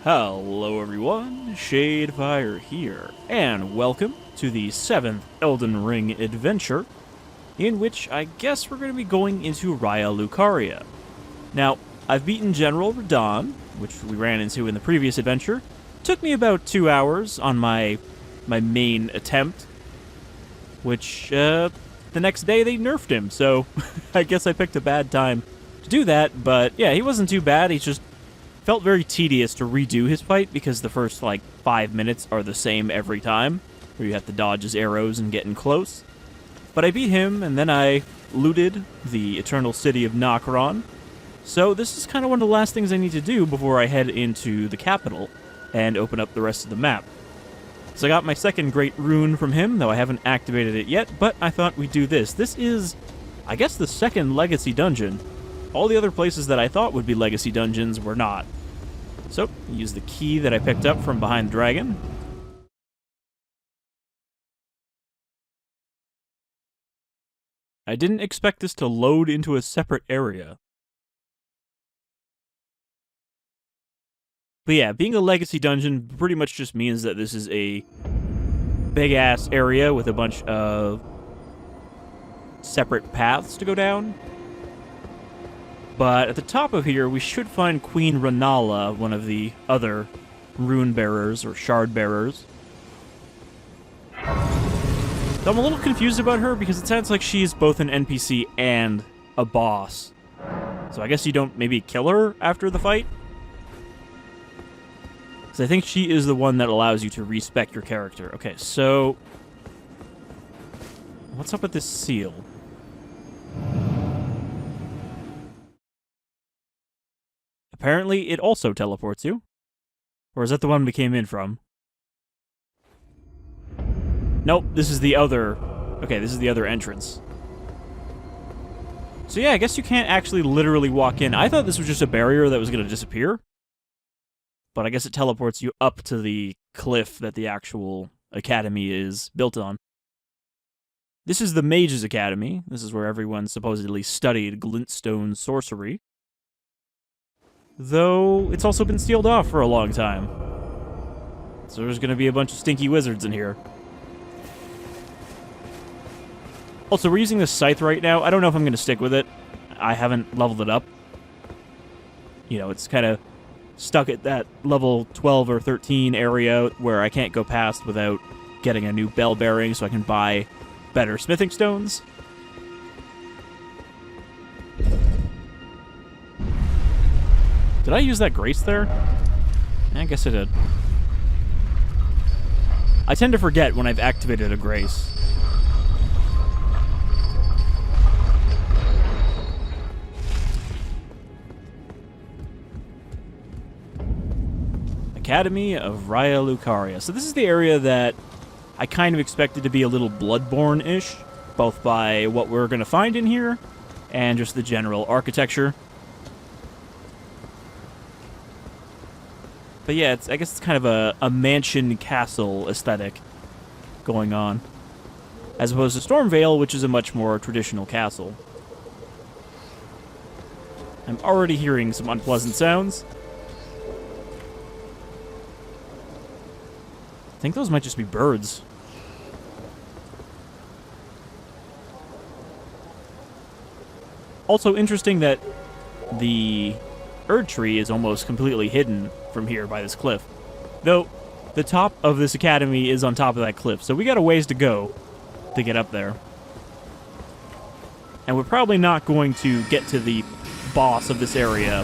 Hello everyone, Shadefyre here, and welcome to the 7th Elden Ring Adventure, in which I guess we're going to be going into Raya Lucaria. Now, I've beaten General Radahn, which we ran into in the previous adventure. Took me about 2 hours on my main attempt, which, the next day they nerfed him, so I guess I picked a bad time to do that, but yeah, he wasn't too bad. He just felt very tedious to redo his fight because the first, 5 minutes are the same every time, where you have to dodge his arrows and get in close. But I beat him, and then I looted the Eternal City of Nokron, so this is kind of one of the last things I need to do before I head into the capital and open up the rest of the map. So I got my second Great Rune from him, though I haven't activated it yet, but I thought we'd do this. This is, I guess, the second Legacy Dungeon. All the other places that I thought would be Legacy Dungeons were not. So, use the key that I picked up from behind the dragon. I didn't expect this to load into a separate area. But yeah, being a Legacy Dungeon pretty much just means that this is a big-ass area with a bunch of separate paths to go down. But at the top of here, we should find Queen Rennala, one of the other rune bearers or shard bearers. So I'm a little confused about her because it sounds like she's both an NPC and a boss. So I guess you don't maybe kill her after the fight? Because I think she is the one that allows you to respec your character. Okay, so what's up with this seal? Apparently, it also teleports you. Or is that the one we came in from? Nope, this is the other... Okay, this is the other entrance. So yeah, I guess you can't actually literally walk in. I thought this was just a barrier that was going to disappear. But I guess it teleports you up to the cliff that the actual academy is built on. This is the Mage's Academy. This is where everyone supposedly studied glintstone sorcery. Though, it's also been sealed off for a long time. So there's gonna be a bunch of stinky wizards in here. Also, we're using this scythe right now. I don't know if I'm gonna stick with it. I haven't leveled it up. You know, it's kind of stuck at that level 12 or 13 area where I can't go past without getting a new bell bearing so I can buy better smithing stones. Did I use that grace there? I guess I did. I tend to forget when I've activated a grace. Academy of Raya Lucaria. So this is the area that I kind of expected to be a little Bloodborne-ish, both by what we're going to find in here and just the general architecture. But yeah, I guess it's kind of a mansion castle aesthetic going on, as opposed to Stormvale, which is a much more traditional castle. I'm already hearing some unpleasant sounds. I think those might just be birds. Also interesting that the Erd tree is almost completely hidden from here by this cliff. Though, the top of this academy is on top of that cliff, so we got a ways to go to get up there. And we're probably not going to get to the boss of this area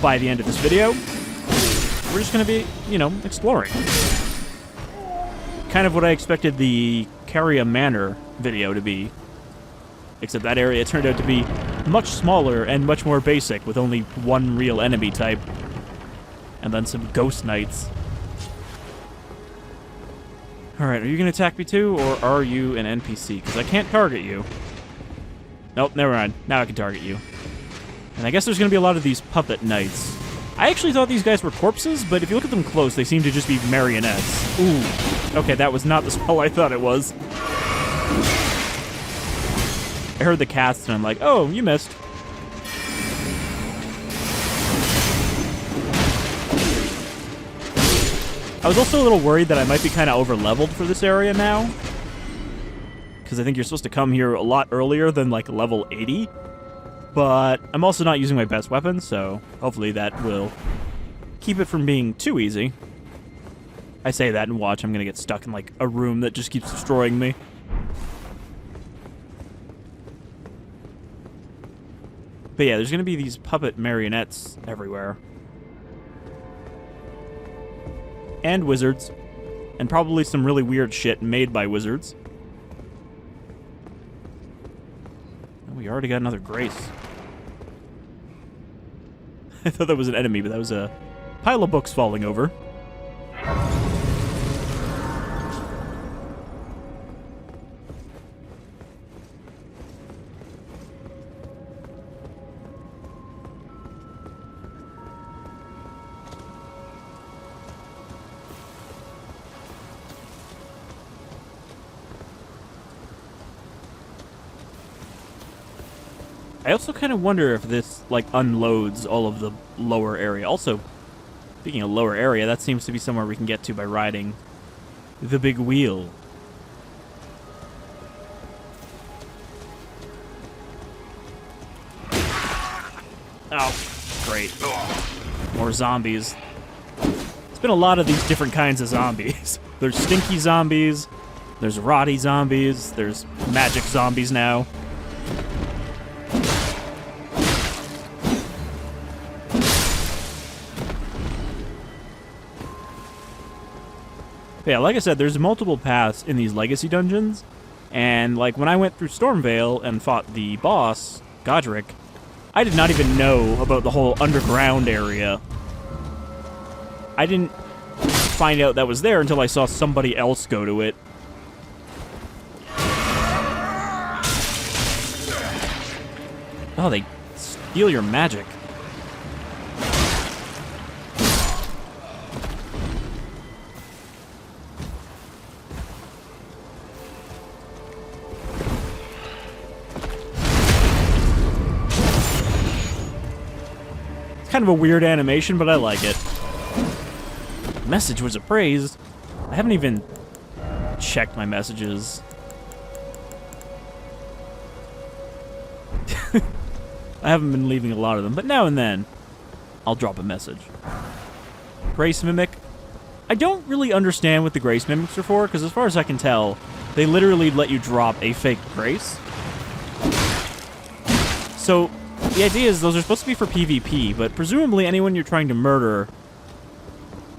by the end of this video. We're just going to be, exploring. Kind of what I expected the Carian Manor video to be. Except that area turned out to be much smaller and much more basic, with only one real enemy type. And then some ghost knights. Alright, are you going to attack me too, or are you an NPC? Because I can't target you. Nope, never mind. Now I can target you. And I guess there's going to be a lot of these puppet knights. I actually thought these guys were corpses, but if you look at them close, they seem to just be marionettes. Ooh. Okay, that was not the spell I thought it was. I heard the cast, and I'm like, oh, you missed. I was also a little worried that I might be kind of over-leveled for this area now. Because I think you're supposed to come here a lot earlier than, like, level 80. But I'm also not using my best weapon, so hopefully that will keep it from being too easy. I say that and watch, I'm gonna get stuck in, like, a room that just keeps destroying me. But yeah, there's gonna be these puppet marionettes everywhere. And wizards. And probably some really weird shit made by wizards. Oh, we already got another grace. I thought that was an enemy, but that was a pile of books falling over. I also kind of wonder if this, like, unloads all of the lower area. Also, speaking of lower area, that seems to be somewhere we can get to by riding the big wheel. Oh, great. More zombies. It's been a lot of these different kinds of zombies. There's stinky zombies, there's rotty zombies, there's magic zombies now. Yeah, like I said, there's multiple paths in these legacy dungeons, and like when I went through Stormvale and fought the boss, Godric, I did not even know about the whole underground area. I didn't find out that was there until I saw somebody else go to it. Oh, they steal your magic. Kind of a weird animation, but I like it. Message was appraised. I haven't even checked my messages. I haven't been leaving a lot of them, but now and then I'll drop a message. Grace Mimic. I don't really understand what the Grace Mimics are for, because as far as I can tell, they literally let you drop a fake Grace. So the idea is those are supposed to be for PvP, but presumably anyone you're trying to murder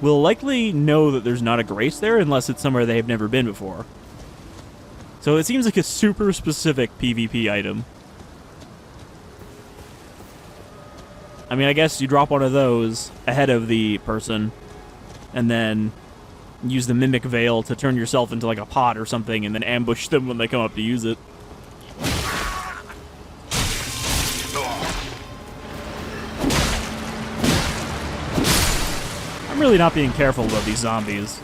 will likely know that there's not a Grace there unless it's somewhere they've never been before. So it seems like a super specific PvP item. I mean, I guess you drop one of those ahead of the person and then use the Mimic Veil to turn yourself into like a pot or something and then ambush them when they come up to use it. I'm really not being careful about these zombies.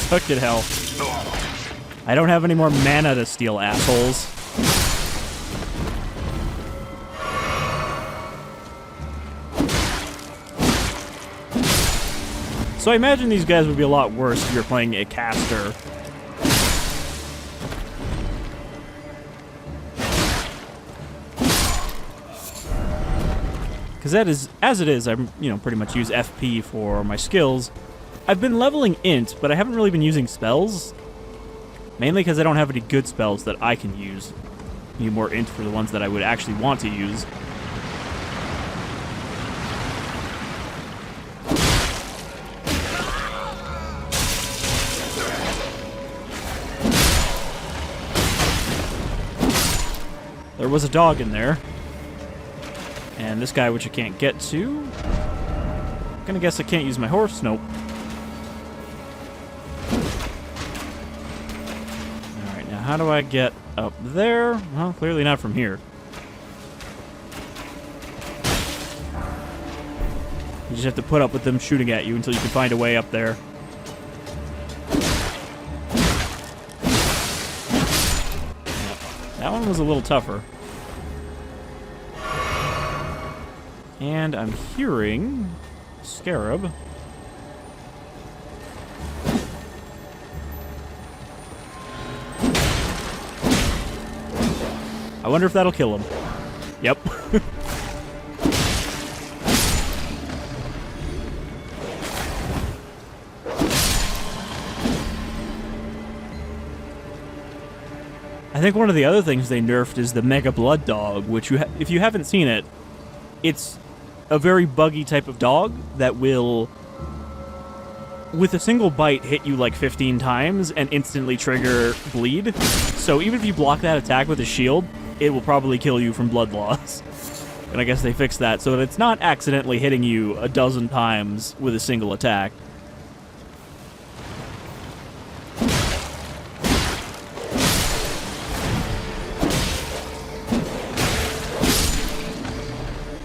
Fucking hell. I don't have any more mana to steal, assholes. So I imagine these guys would be a lot worse if you're playing a caster. Because that is, as it is, I pretty much use FP for my skills. I've been leveling int, but I haven't really been using spells. Mainly because I don't have any good spells that I can use. I need more int for the ones that I would actually want to use. There was a dog in there. And this guy, which I can't get to. I'm gonna guess I can't use my horse. Nope. Alright, now how do I get up there? Well, clearly not from here. You just have to put up with them shooting at you until you can find a way up there. That one was a little tougher. And I'm hearing Scarab. I wonder if that'll kill him. Yep. I think one of the other things they nerfed is the Mega Blood Dog, which if you haven't seen it, it's a very buggy type of dog that will, with a single bite, hit you like 15 times and instantly trigger bleed. So even if you block that attack with a shield, it will probably kill you from blood loss. And I guess they fixed that so that it's not accidentally hitting you a dozen times with a single attack.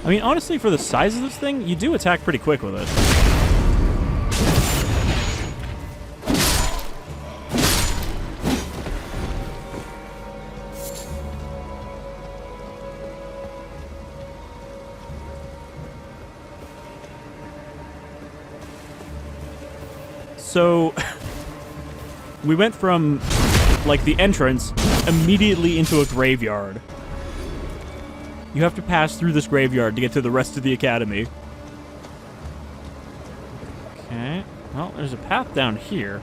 I mean, honestly, for the size of this thing, you do attack pretty quick with it. So, we went from, like, the entrance immediately into a graveyard. You have to pass through this graveyard to get to the rest of the academy. Okay. Well, there's a path down here.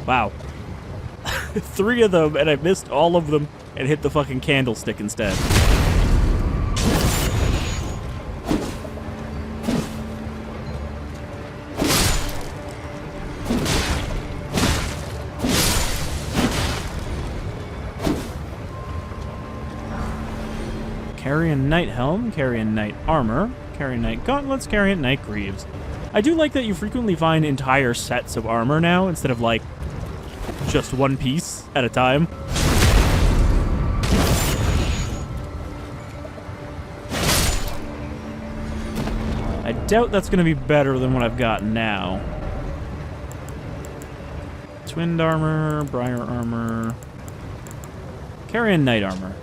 Wow. 3 of them, and I missed all of them and hit the fucking candlestick instead. Carian Knight Helm, Carian Knight Armor, Carian Knight Gauntlets, Carian Knight Greaves. I do like that you frequently find entire sets of armor now, instead of, like, just one piece at a time. I doubt that's going to be better than what I've got now. Twinned Armor, Briar Armor, Carian Knight Armor.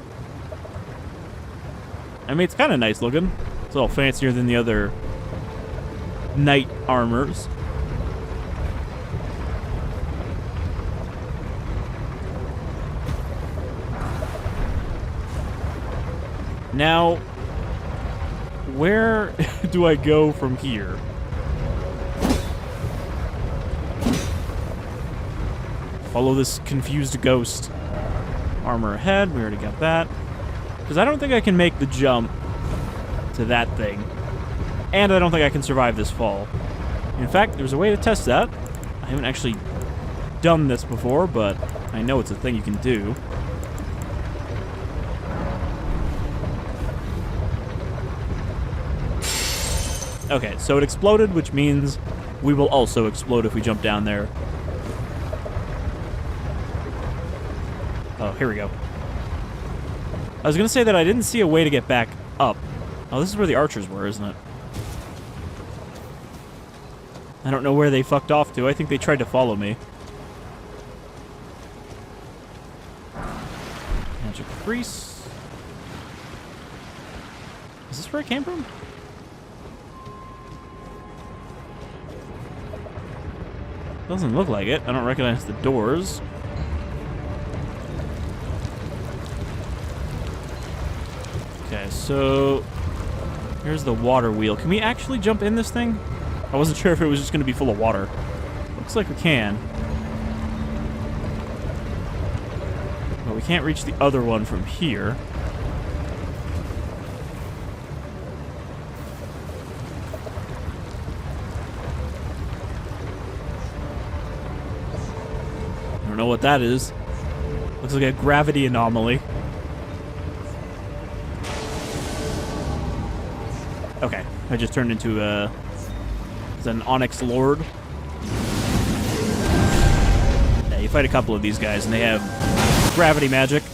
I mean, it's kind of nice looking. It's a little fancier than the other knight armors. Now, where do I go from here? Follow this confused ghost. Armor ahead, we already got that. Because I don't think I can make the jump to that thing. And I don't think I can survive this fall. In fact, there's a way to test that. I haven't actually done this before, but I know it's a thing you can do. Okay, so it exploded, which means we will also explode if we jump down there. Oh, here we go. I was going to say that I didn't see a way to get back up. Oh, this is where the archers were, isn't it? I don't know where they fucked off to. I think they tried to follow me. Magic Priest. Is this where I came from? Doesn't look like it. I don't recognize the doors. Okay, so here's the water wheel. Can we actually jump in this thing? I wasn't sure if it was just going to be full of water. Looks like we can. But we can't reach the other one from here. I don't know what that is. Looks like a gravity anomaly. Okay, I just turned into an Onyx Lord. Yeah, you fight a couple of these guys, and they have gravity magic.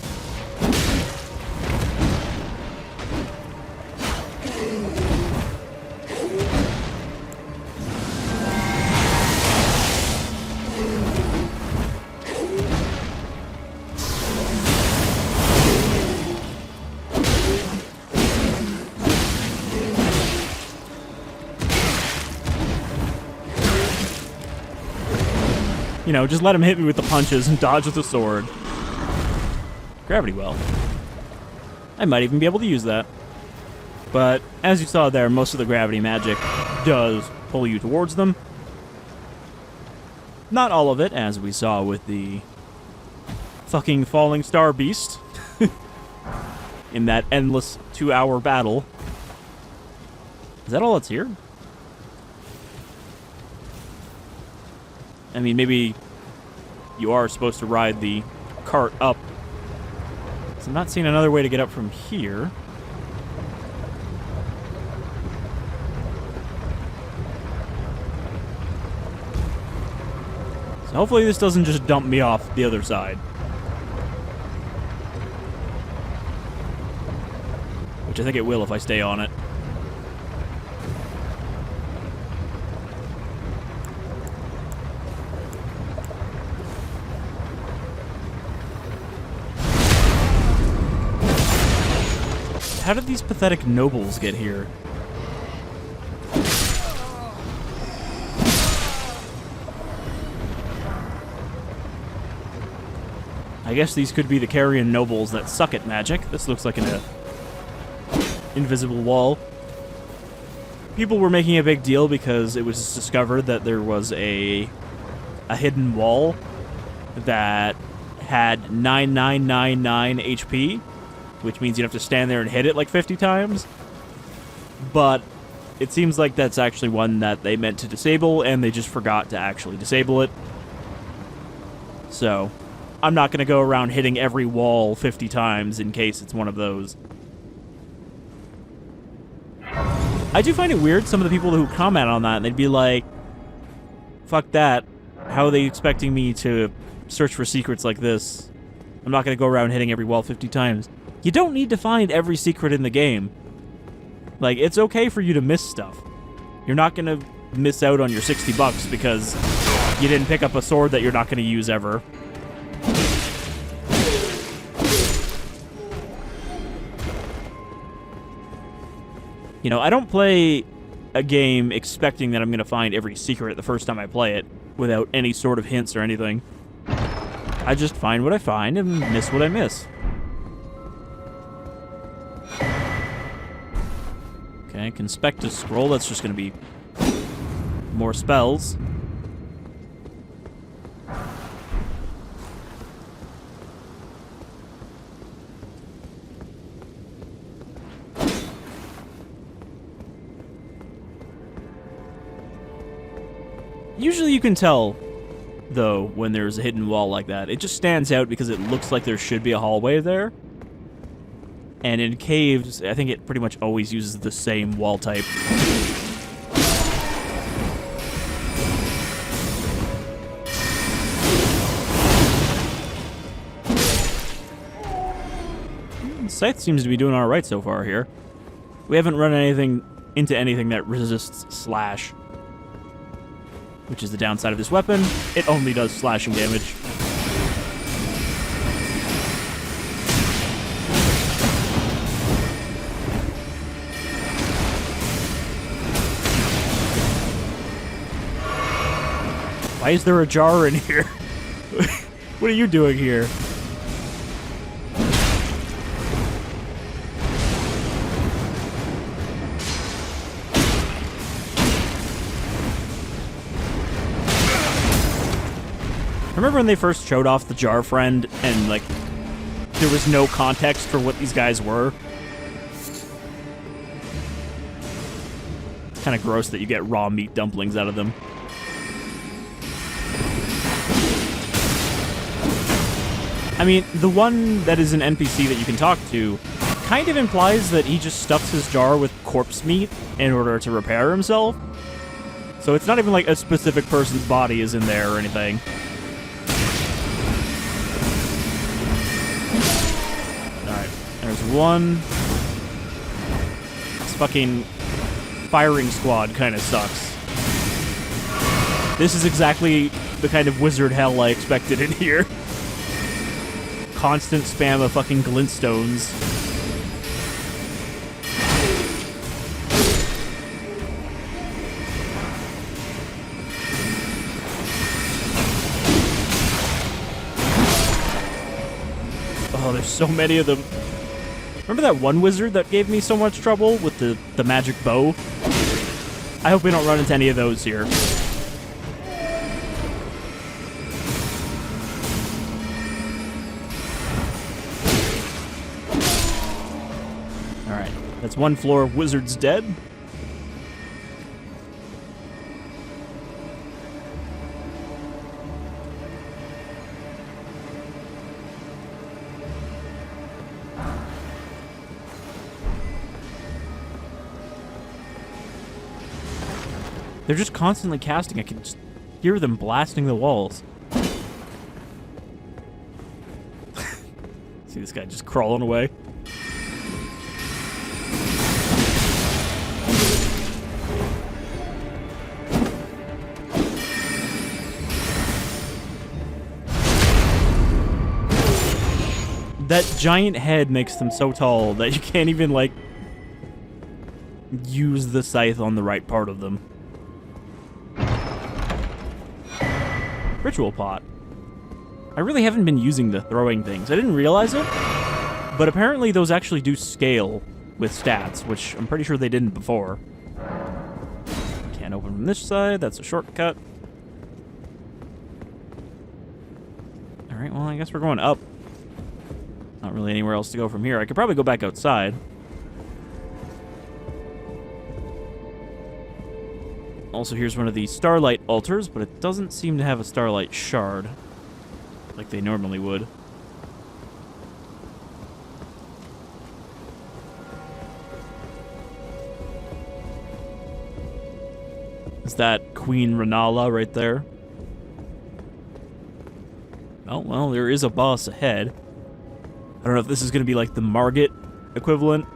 You know, just let him hit me with the punches and dodge with the sword. Gravity well. I might even be able to use that. But, as you saw there, most of the gravity magic does pull you towards them. Not all of it, as we saw with the fucking falling star beast. In that endless 2-hour battle. Is that all that's here? I mean, maybe you are supposed to ride the cart up. So I'm not seeing another way to get up from here. So hopefully this doesn't just dump me off the other side. Which I think it will if I stay on it. How did these pathetic nobles get here? I guess these could be the Carian nobles that suck at magic. This looks like an invisible wall. People were making a big deal because it was discovered that there was a hidden wall that had 9999 HP, which means you'd have to stand there and hit it like 50 times. But it seems like that's actually one that they meant to disable, and they just forgot to actually disable it. So, I'm not going to go around hitting every wall 50 times in case it's one of those. I do find it weird, some of the people who comment on that, and they'd be like, fuck that. How are they expecting me to search for secrets like this? I'm not going to go around hitting every wall 50 times. You don't need to find every secret in the game. Like, it's okay for you to miss stuff. You're not going to miss out on your $60 because you didn't pick up a sword that you're not going to use ever. You know, I don't play a game expecting that I'm going to find every secret the first time I play it without any sort of hints or anything. I just find what I find and miss what I miss. Okay, Conspect a scroll. That's just going to be more spells. Usually you can tell, though, when there's a hidden wall like that. It just stands out because it looks like there should be a hallway there. And in caves, I think it pretty much always uses the same wall type. Scythe seems to be doing alright so far here. We haven't run into anything that resists slash, which is the downside of this weapon. It only does slashing damage. Why is there a jar in here? What are you doing here? Remember when they first showed off the jar friend and, like, there was no context for what these guys were? It's kind of gross that you get raw meat dumplings out of them. I mean, the one that is an NPC that you can talk to kind of implies that he just stuffs his jar with corpse meat in order to repair himself. So it's not even like a specific person's body is in there or anything. Alright, there's one. This fucking firing squad kind of sucks. This is exactly the kind of wizard hell I expected in here. Constant spam of fucking glintstones. Oh, there's so many of them. Remember that one wizard that gave me so much trouble with the magic bow? I hope we don't run into any of those here. Alright, that's one floor. Wizard's dead. They're just constantly casting. I can just hear them blasting the walls. See this guy just crawling away. That giant head makes them so tall that you can't even, like, use the scythe on the right part of them. Ritual pot. I really haven't been using the throwing things. I didn't realize it, but apparently those actually do scale with stats, which I'm pretty sure they didn't before. Can't open from this side. That's a shortcut. Alright, well, I guess we're going up. Not really anywhere else to go from here. I could probably go back outside. Also, here's one of the starlight altars, but it doesn't seem to have a starlight shard like they normally would. Is that Queen Rennala right there? Oh, well, there is a boss ahead. I don't know if this is going to be like the Margit equivalent.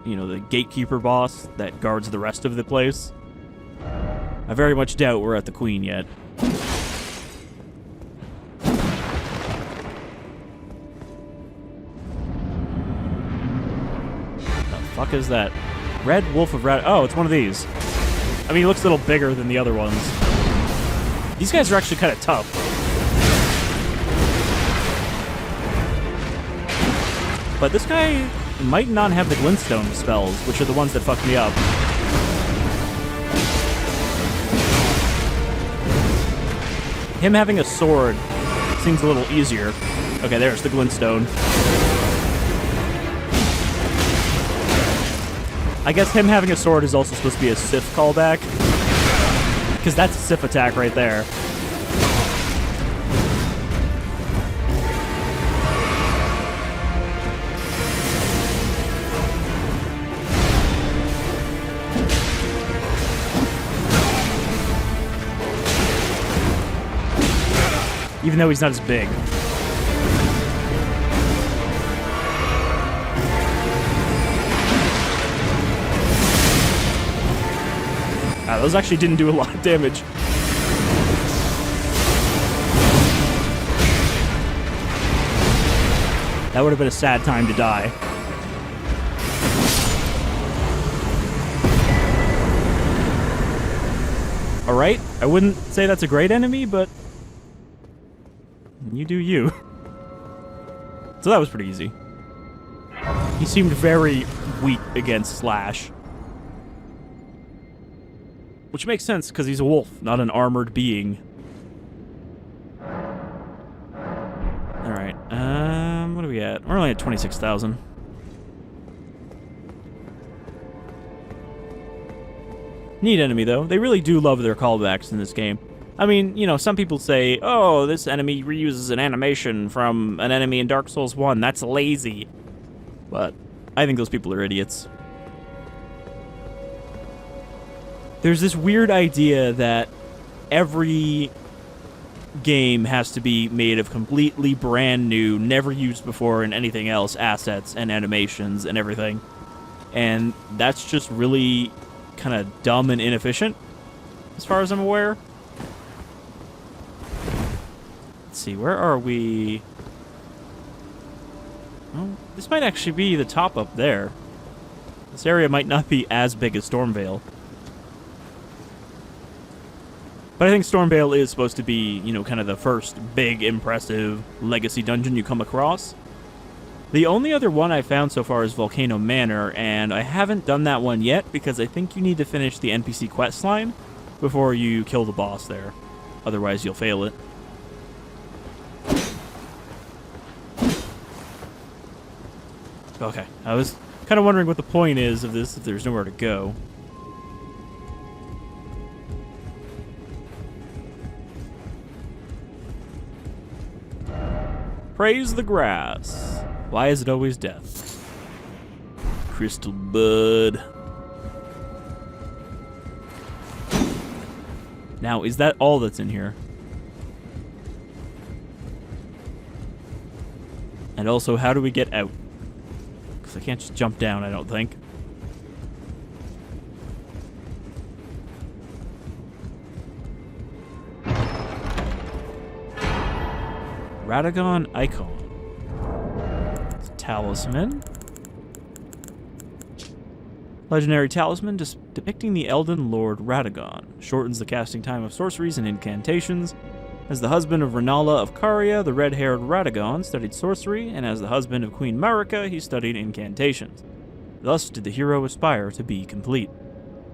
You know, the gatekeeper boss that guards the rest of the place. I very much doubt we're at the Queen yet. The fuck is that? Red Wolf of Radagon. Oh, it's one of these. I mean, he looks a little bigger than the other ones. These guys are actually kind of tough. But this guy might not have the glintstone spells, which are the ones that fuck me up. Him having a sword seems a little easier. Okay, there's the glintstone. I guess him having a sword is also supposed to be a Sif callback. Because that's a Sif attack right there. Even though he's not as big. Ah, those actually didn't do a lot of damage. That would have been a sad time to die. Alright, I wouldn't say that's a great enemy, but you do you. So that was pretty easy. He seemed very weak against Slash. Which makes sense, because he's a wolf, not an armored being. Alright, what are we at? We're only at 26,000. Neat enemy, though. They really do love their callbacks in this game. I mean, you know, some people say, oh, this enemy reuses an animation from an enemy in Dark Souls 1. That's lazy. But I think those people are idiots. There's this weird idea that every game has to be made of completely brand new, never used before in anything else, assets and animations and everything. And that's just really kind of dumb and inefficient, as far as I'm aware. Let's see, where are we? Well, this might actually be the top up there. This area might not be as big as Stormvale. But I think Stormvale is supposed to be, you know, kind of the first big, impressive legacy dungeon you come across. The only other one I found so far is Volcano Manor, and I haven't done that one yet because I think you need to finish the NPC quest line before you kill the boss there. Otherwise, you'll fail it. Okay, I was kind of wondering what the point is of this if there's nowhere to go. Praise the grass. Why is it always death? Crystal bud. Now, is that all that's in here? And also, how do we get out? Because I can't just jump down, I don't think. Radagon icon. It's a talisman. Legendary talisman depicting the Elden Lord Radagon. Shortens the casting time of sorceries and incantations. As the husband of Rennala of Caria, the red-haired Radagon studied sorcery, and as the husband of Queen Marika, he studied incantations. Thus did the hero aspire to be complete.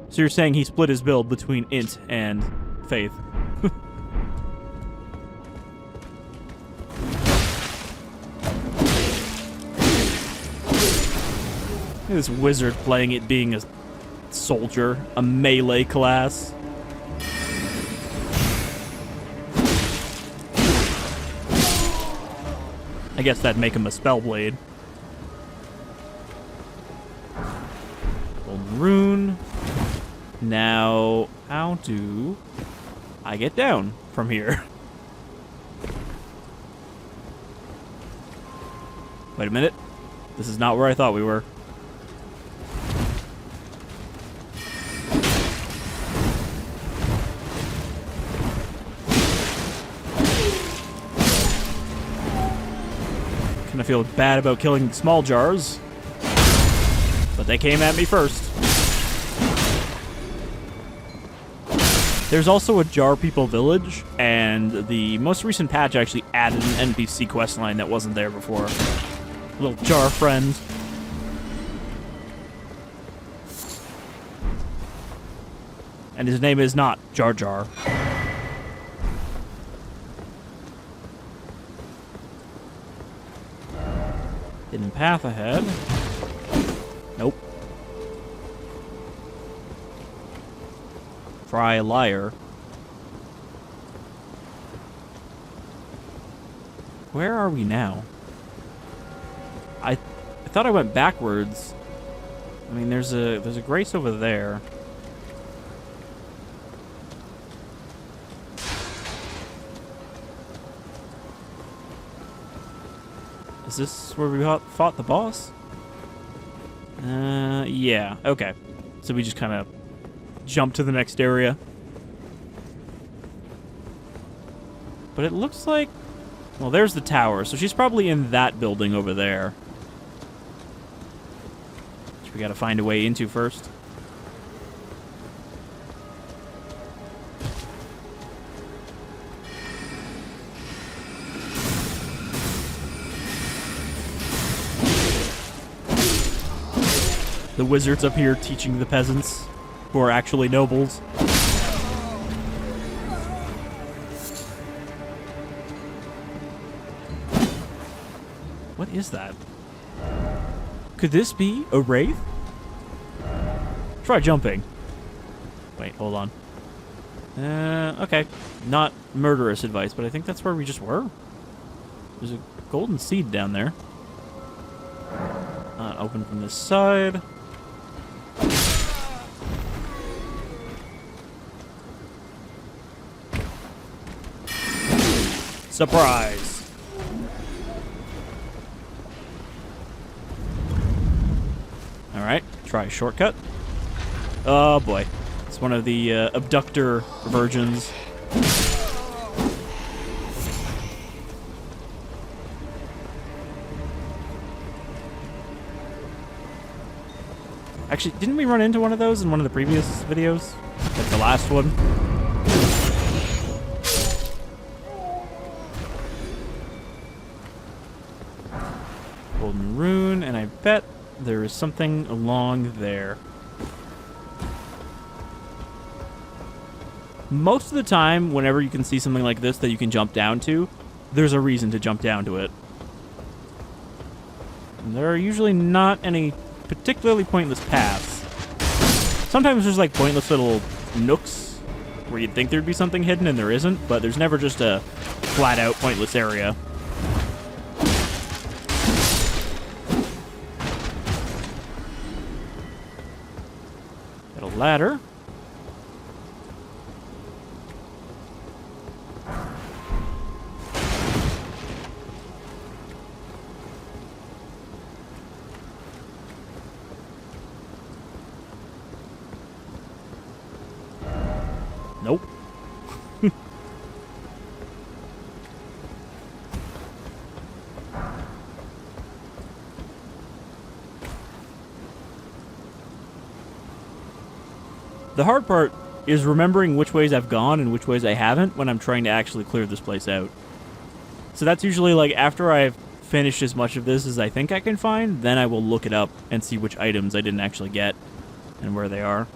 So you're saying he split his build between int and faith. Look at this wizard playing it being a soldier, a melee class. I guess that'd make him a spellblade. Golden rune. Now, how do I get down from here? Wait a minute. This is not where I thought we were. I feel bad about killing small jars, but they came at me first. There's also a Jar People village, and the most recent patch actually added an NPC questline that wasn't there before. A little jar friend. And his name is not Jar Jar. Hidden path ahead. Nope. Try liar. Where are we now? I thought I went backwards. I mean, there's a grace over there. Is this where we fought the boss? Yeah, okay. So we just kind of jump to the next area. But it looks like... Well, there's the tower, so she's probably in that building over there. Which we gotta find a way into first. The wizard's up here teaching the peasants, who are actually nobles. What is that? Could this be a wraith? Try jumping. Wait, hold on. Okay. Not murderous advice, but I think that's where we just were. There's a golden seed down there. Open from this side. Surprise! Alright, try a shortcut. Oh boy. It's one of the abductor virgins. Actually, didn't we run into one of those in one of the previous videos? Like the last one? Golden bet there is something along there. Most of the time, whenever you can see something like this that you can jump down to, there's a reason to jump down to it. And there are usually not any particularly pointless paths. Sometimes there's like pointless little nooks where you'd think there'd be something hidden and there isn't, but there's never just a flat-out pointless area. Got a ladder. Nope. The hard part is remembering which ways I've gone and which ways I haven't when I'm trying to actually clear this place out. So that's usually like after I've finished as much of this as I think I can find, then I will look it up and see which items I didn't actually get and where they are.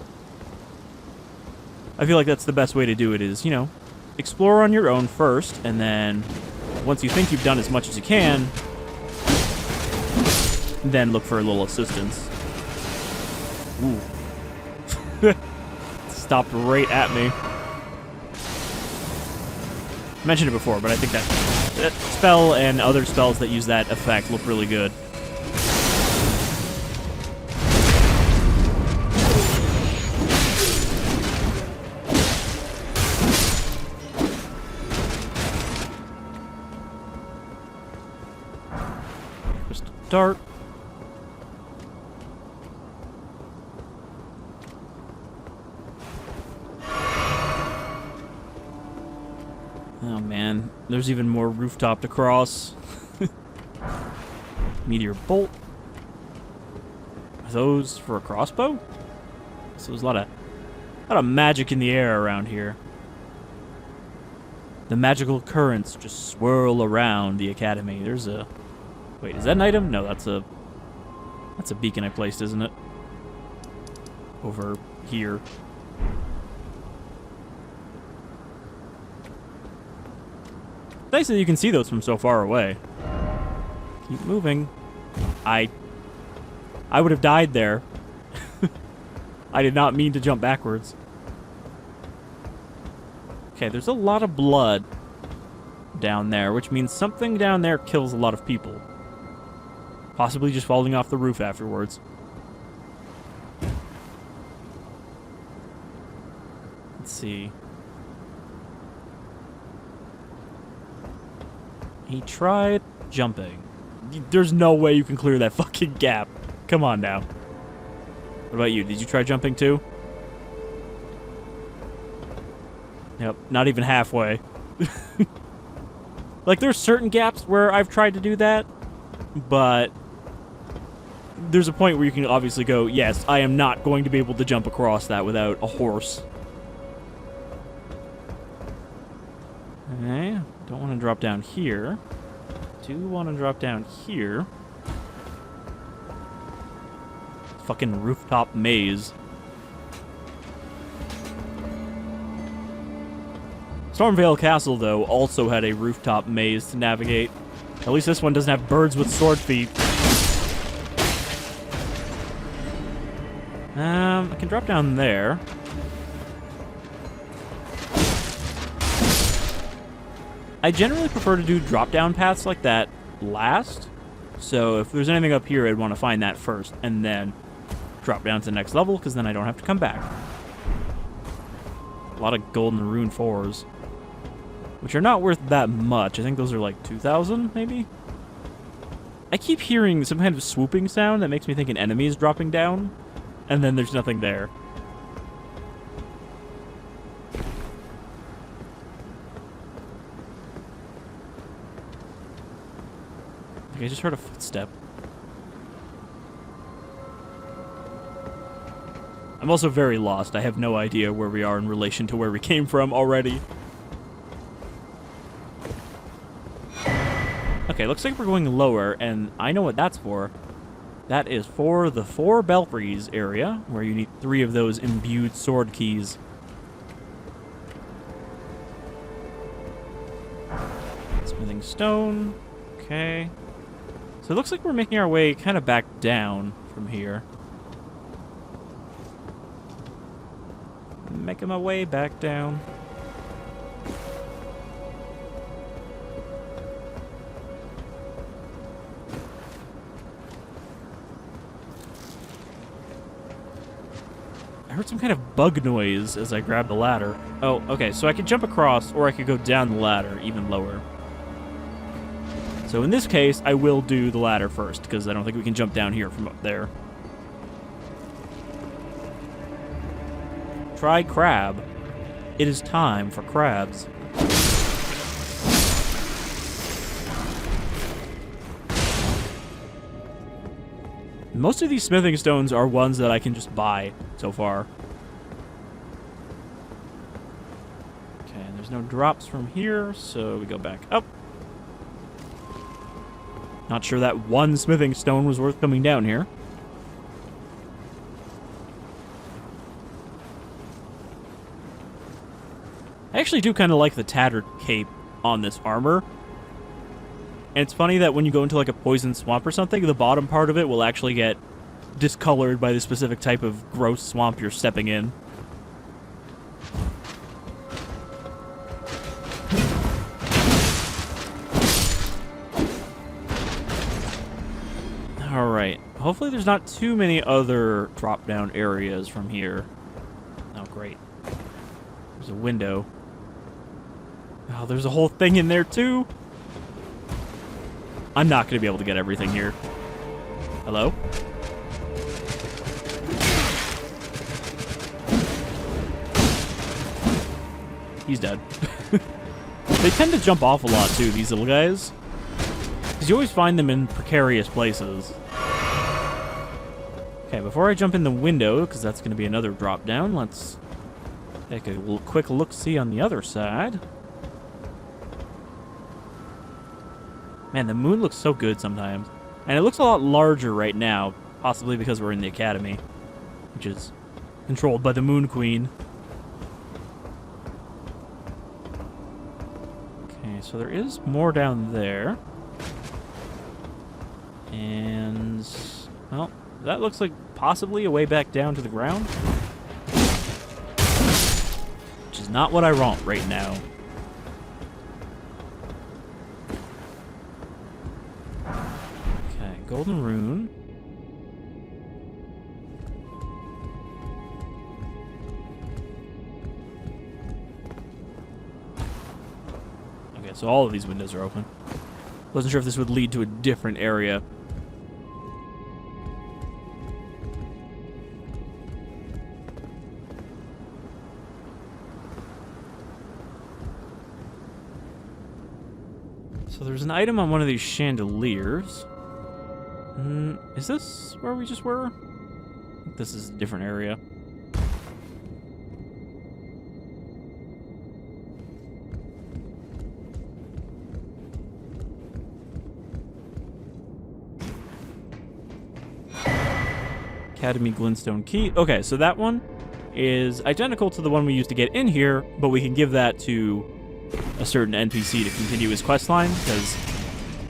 I feel like that's the best way to do it is, you know, explore on your own first, and then once you think you've done as much as you can, then look for a little assistance. Ooh. Stopped right at me. I mentioned it before, but I think that spell and other spells that use that effect look really good. Dart. Oh man, there's even more rooftop to cross. Meteor bolt. Are those for a crossbow? So there's a lot of magic in the air around here. The magical currents just swirl around the Academy. There's a... Wait, is that an item? No, that's a beacon I placed, isn't it? Over here. Nice that you can see those from so far away. Keep moving. I would have died there. I did not mean to jump backwards. Okay, there's a lot of blood down there, which means something down there kills a lot of people. Possibly just falling off the roof afterwards. Let's see. He tried jumping. There's no way you can clear that fucking gap. Come on now. What about you? Did you try jumping too? Yep, not even halfway. Like, there's certain gaps where I've tried to do that, but there's a point where you can obviously go, yes, I am not going to be able to jump across that without a horse. Okay, don't want to drop down here. Do want to drop down here. Fucking rooftop maze. Stormvale Castle, though, also had a rooftop maze to navigate. At least this one doesn't have birds with sword feet. I can drop down there. I generally prefer to do drop-down paths like that last. So if there's anything up here, I'd want to find that first, and then drop down to the next level, because then I don't have to come back. A lot of golden rune 4s. Which are not worth that much. I think those are like 2,000, maybe? I keep hearing some kind of swooping sound that makes me think an enemy is dropping down, and then there's nothing there. I just heard a footstep. I'm also very lost. I have no idea where we are in relation to where we came from already. Okay, looks like we're going lower, and I know what that's for. That is for the 4 Belfries area, where you need 3 of those imbued sword keys. Smithing stone. Okay. So it looks like we're making our way kind of back down from here. Making my way back down. I heard some kind of bug noise as I grabbed the ladder. Oh, okay, so I could jump across, or I could go down the ladder, even lower. So in this case, I will do the ladder first, because I don't think we can jump down here from up there. Try crab. It is time for crabs. Most of these smithing stones are ones that I can just buy so far. Okay, and there's no drops from here, so we go back up. Not sure that one smithing stone was worth coming down here. I actually do kind of like the tattered cape on this armor. And it's funny that when you go into like a poison swamp or something, the bottom part of it will actually get discolored by the specific type of gross swamp you're stepping in. Alright, hopefully there's not too many other drop-down areas from here. Oh, great. There's a window. Oh, there's a whole thing in there, too. I'm not going to be able to get everything here. Hello? He's dead. They tend to jump off a lot, too, these little guys. Because you always find them in precarious places. Okay, before I jump in the window, because that's going to be another drop down, let's take a quick look-see on the other side. Man, the moon looks so good sometimes. And it looks a lot larger right now, possibly because we're in the Academy, which is controlled by the Moon Queen. Okay, so there is more down there. And, well, that looks like possibly a way back down to the ground. Which is not what I want right now. Golden rune. Okay, so all of these windows are open. Wasn't sure if this would lead to a different area. So there's an item on one of these chandeliers. Is this where we just were? I think this is a different area. Academy Glintstone Key. Okay, so that one is identical to the one we used to get in here, but we can give that to a certain NPC to continue his quest line, because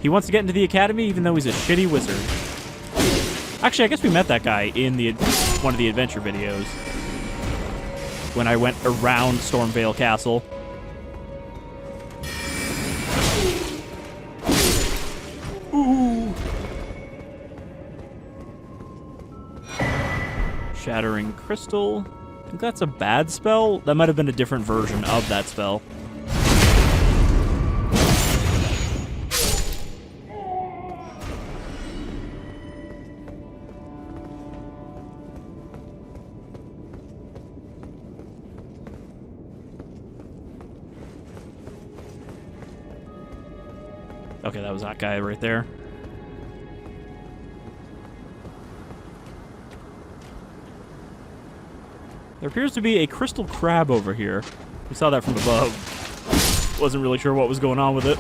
he wants to get into the Academy even though he's a shitty wizard. Actually, I guess we met that guy in one of the adventure videos when I went around Stormvale Castle. Ooh. Shattering Crystal. I think that's a bad spell. That might have been a different version of that spell. Okay, that was that guy right there. There appears to be a crystal crab over here. We saw that from above. Wasn't really sure what was going on with it.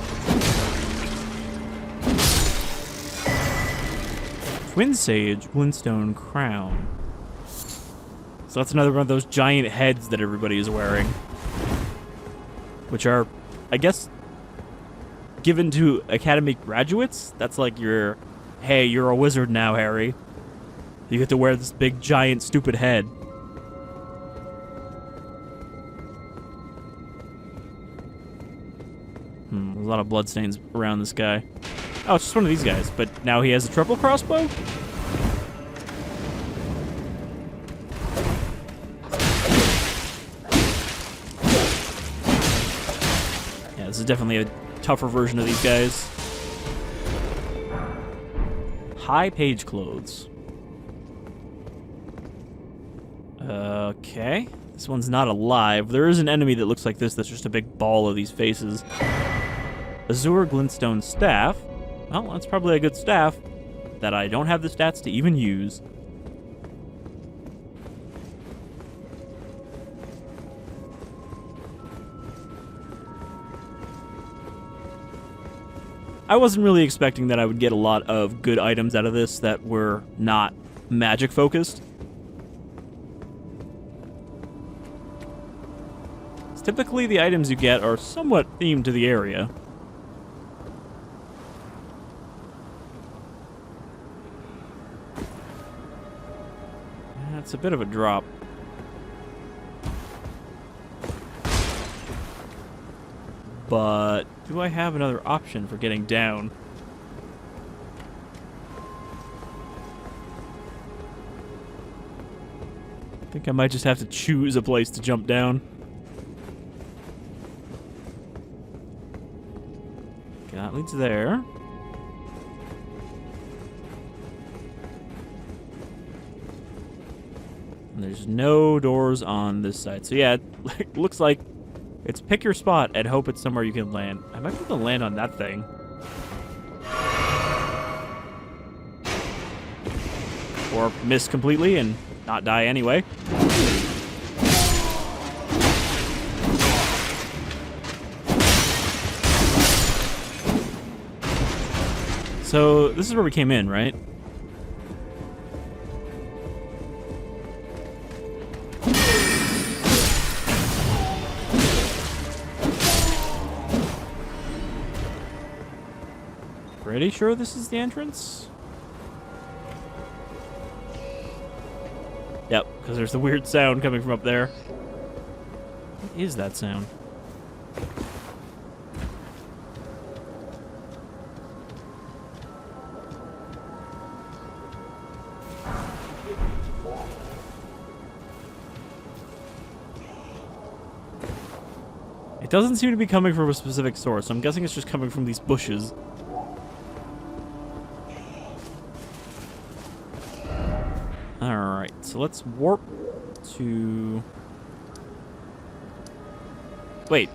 Twin Sage, Glintstone Crown. So that's another one of those giant heads that everybody is wearing. Which are, I guess, given to Academy graduates. That's like your, hey, you're a wizard now, Harry. You get to wear this big, giant, stupid head. There's a lot of bloodstains around this guy. Oh, it's just one of these guys, but now he has a triple crossbow? Yeah, this is definitely a tougher version of these guys. High page clothes. Okay. This one's not alive. There is an enemy that looks like this that's just a big ball of these faces. Azure Glintstone Staff. Well, that's probably a good staff that I don't have the stats to even use. I wasn't really expecting that I would get a lot of good items out of this that were not magic focused. Typically, the items you get are somewhat themed to the area. That's a bit of a drop. But do I have another option for getting down? I think I might just have to choose a place to jump down. Okay, that leads there. And there's no doors on this side. So yeah, it looks like it's pick your spot and hope it's somewhere you can land. I might be able to land on that thing. Or miss completely and not die anyway. So this is where we came in, right? Pretty sure this is the entrance? Yep, because there's the weird sound coming from up there. What is that sound? It doesn't seem to be coming from a specific source, so I'm guessing it's just coming from these bushes. Alright, so let's warp to... Wait.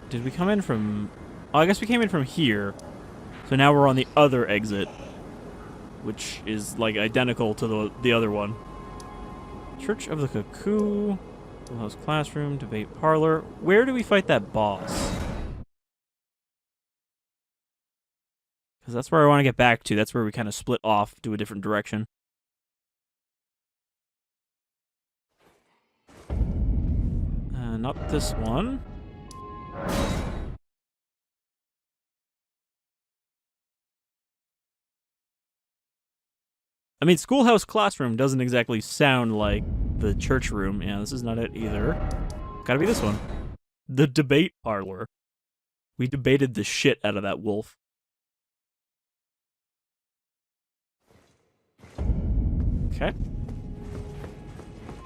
Did we come in from... Oh, I guess we came in from here. So now we're on the other exit. Which is, like, identical to the other one. Church of the Cuckoo. House Classroom. Debate Parlor. Where do we fight that boss? Because that's where I want to get back to. That's where we kind of split off to a different direction. Not this one. I mean, Schoolhouse Classroom doesn't exactly sound like the church room. Yeah, this is not it either. Gotta be this one. The Debate Parlor. We debated the shit out of that wolf. Okay.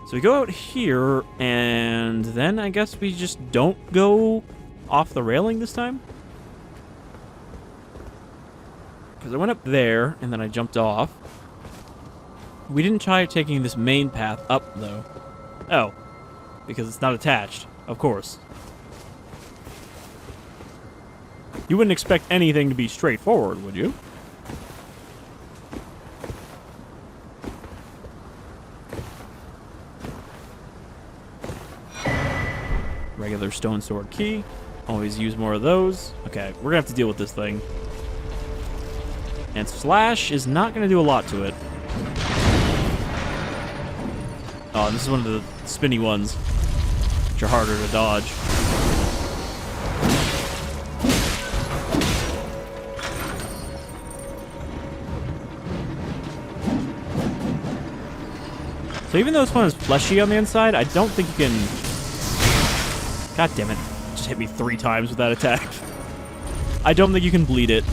So we go out here, and then I guess we just don't go off the railing this time? Because I went up there, and then I jumped off. We didn't try taking this main path up, though. Oh. Because it's not attached, of course. You wouldn't expect anything to be straightforward, would you? Regular stone sword key. Always use more of those. Okay, we're gonna have to deal with this thing. And Slash is not going to do a lot to it. Oh, and this is one of the spinny ones, which are harder to dodge. So even though this one is fleshy on the inside, I don't think you can... God damn it. Just hit me 3 times with that attack. I don't think you can bleed it.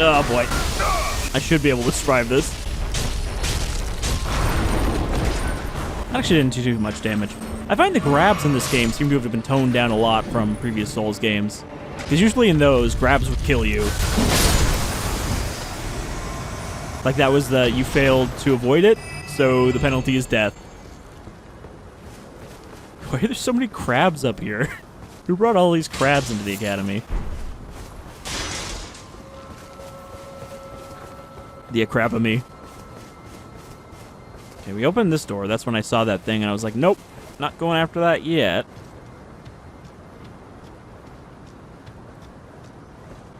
Oh boy. I should be able to survive this. That actually didn't do too much damage. I find the grabs in this game seem to have been toned down a lot from previous Souls games. Because usually in those, grabs would kill you. Like that was the, you failed to avoid it, so the penalty is death. Why are there so many crabs up here? Who brought all these crabs into the Academy? The Acrabamy. Okay, we opened this door. That's when I saw that thing, and I was like, nope, not going after that yet.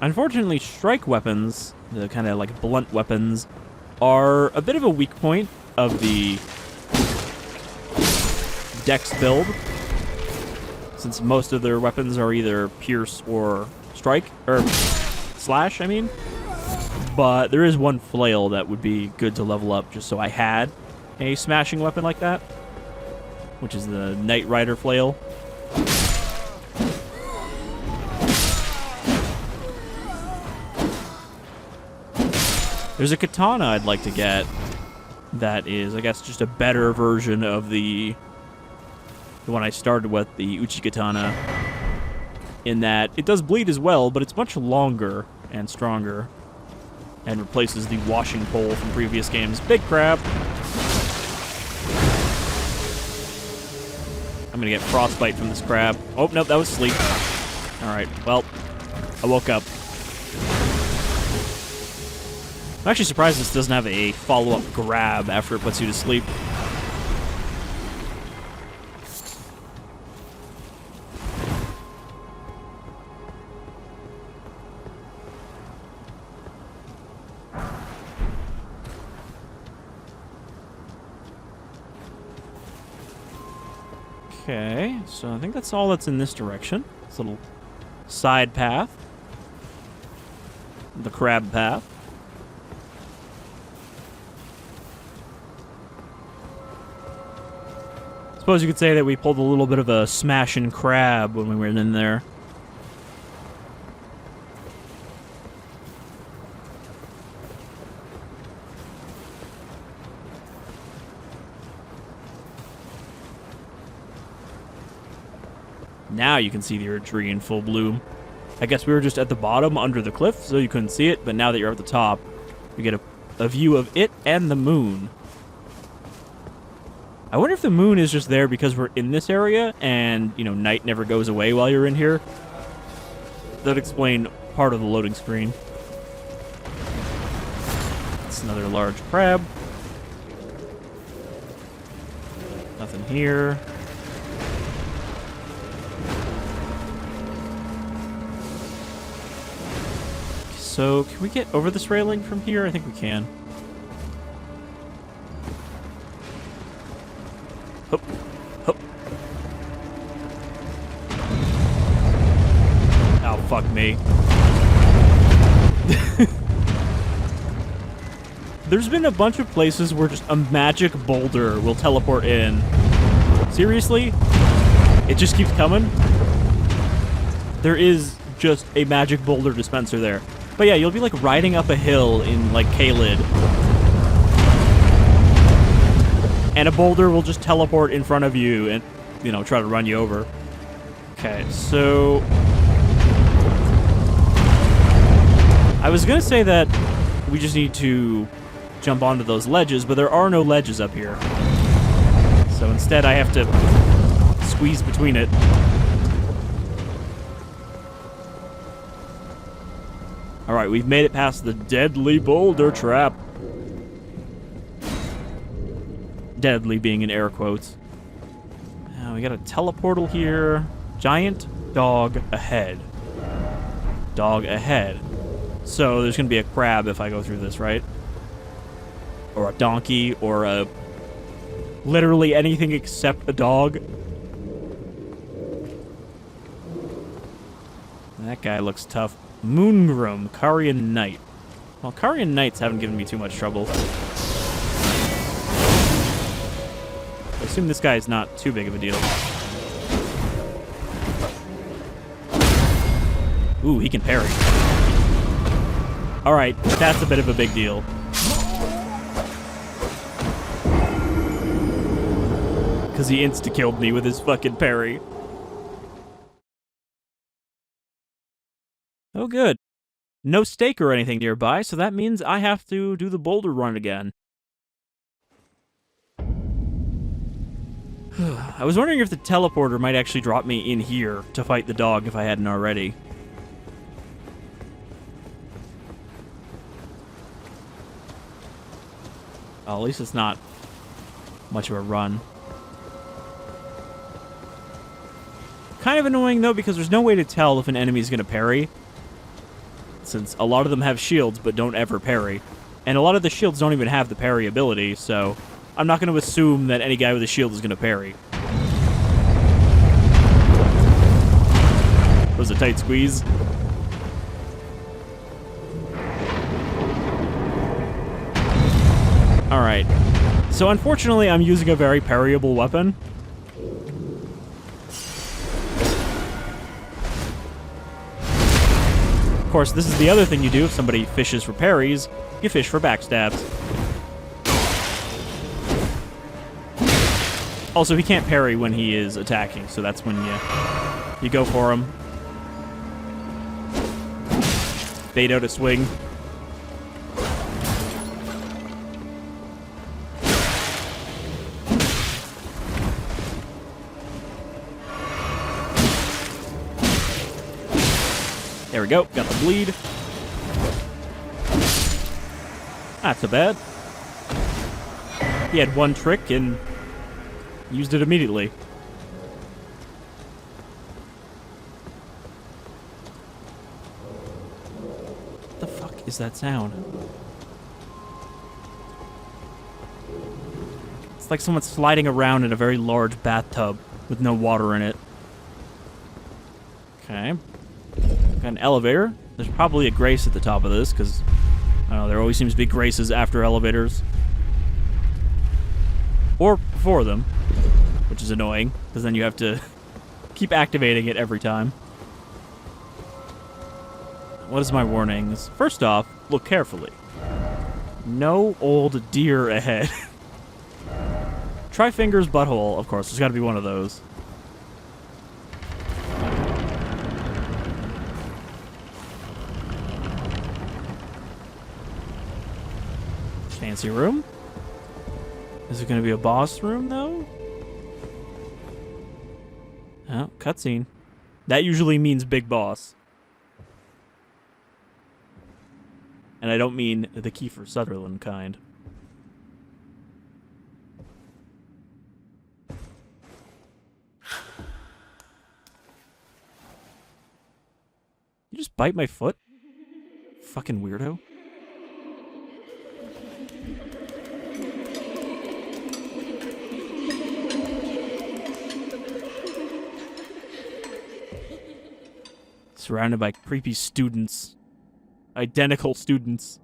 Unfortunately, strike weapons, the kind of like blunt weapons, are a bit of a weak point of the Dex build, since most of their weapons are either pierce or strike, or slash, I mean. But there is one flail that would be good to level up just so I had a smashing weapon like that, which is the Knight Rider flail. There's a katana I'd like to get that is, I guess, just a better version of the one I started with, the Uchi katana, in that it does bleed as well, but it's much longer and stronger. And replaces the washing pole from previous games. Big crab. I'm gonna get frostbite from this crab. Oh, nope, that was sleep. Alright, well, I woke up. I'm actually surprised this doesn't have a follow-up grab after it puts you to sleep. Okay, so I think that's all that's in this direction. This little side path. The crab path. Suppose you could say that we pulled a little bit of a smashing crab when we were in there. Now you can see the Earth Tree in full bloom. I guess we were just at the bottom under the cliff, so you couldn't see it, but now that you're at the top, you get a view of it and the moon. I wonder if the moon is just there because we're in this area, and, you know, night never goes away while you're in here. That'd explain part of the loading screen. It's another large crab. Nothing here. So, can we get over this railing from here? I think we can. Hup. Hup. Oh, fuck me. There's been a bunch of places where just a magic boulder will teleport in. Seriously? It just keeps coming? There is just a magic boulder dispenser there. But yeah, you'll be like riding up a hill in like Caelid, and a boulder will just teleport in front of you and, you know, try to run you over. Okay, so I was gonna say that we just need to jump onto those ledges, but there are no ledges up here. So instead I have to squeeze between it. Alright, we've made it past the deadly boulder trap. Deadly being in air quotes. Now we got a teleportal here. Giant dog ahead. Dog ahead. So there's going to be a crab if I go through this, right? Or a donkey, or a... literally anything except a dog. That guy looks tough. Moongrum, Carian Knight. Well, Carian Knights haven't given me too much trouble. I assume this guy is not too big of a deal. Ooh, he can parry. Alright, that's a bit of a big deal. Because he insta-killed me with his fucking parry. Oh, good. No stake or anything nearby, so that means I have to do the boulder run again. I was wondering if the teleporter might actually drop me in here to fight the dog if I hadn't already. Well, at least it's not much of a run. Kind of annoying, though, because there's no way to tell if an enemy's going to parry, since a lot of them have shields but don't ever parry. And a lot of the shields don't even have the parry ability, so I'm not going to assume that any guy with a shield is going to parry. That was a tight squeeze. Alright. So unfortunately, I'm using a very parryable weapon. Of course, this is the other thing you do if somebody fishes for parries. You fish for backstabs. Also, he can't parry when he is attacking, so that's when you go for him. Bait out a swing. There we go, got the bleed. Not so bad. He had one trick and used it immediately. What the fuck is that sound? It's like someone sliding around in a very large bathtub with no water in it. Okay. Got an elevator. There's probably a grace at the top of this, because, I don't know, there always seems to be graces after elevators. Or before them, which is annoying, because then you have to keep activating it every time. What is my warnings? First off, look carefully. No old deer ahead. Try Finger's butthole, of course. There's got to be one of those. Fancy room? Is it going to be a boss room, though? Oh, cutscene. That usually means big boss. And I don't mean the Kiefer Sutherland kind. You just bite my foot? Fucking weirdo. Surrounded by creepy students. Identical students.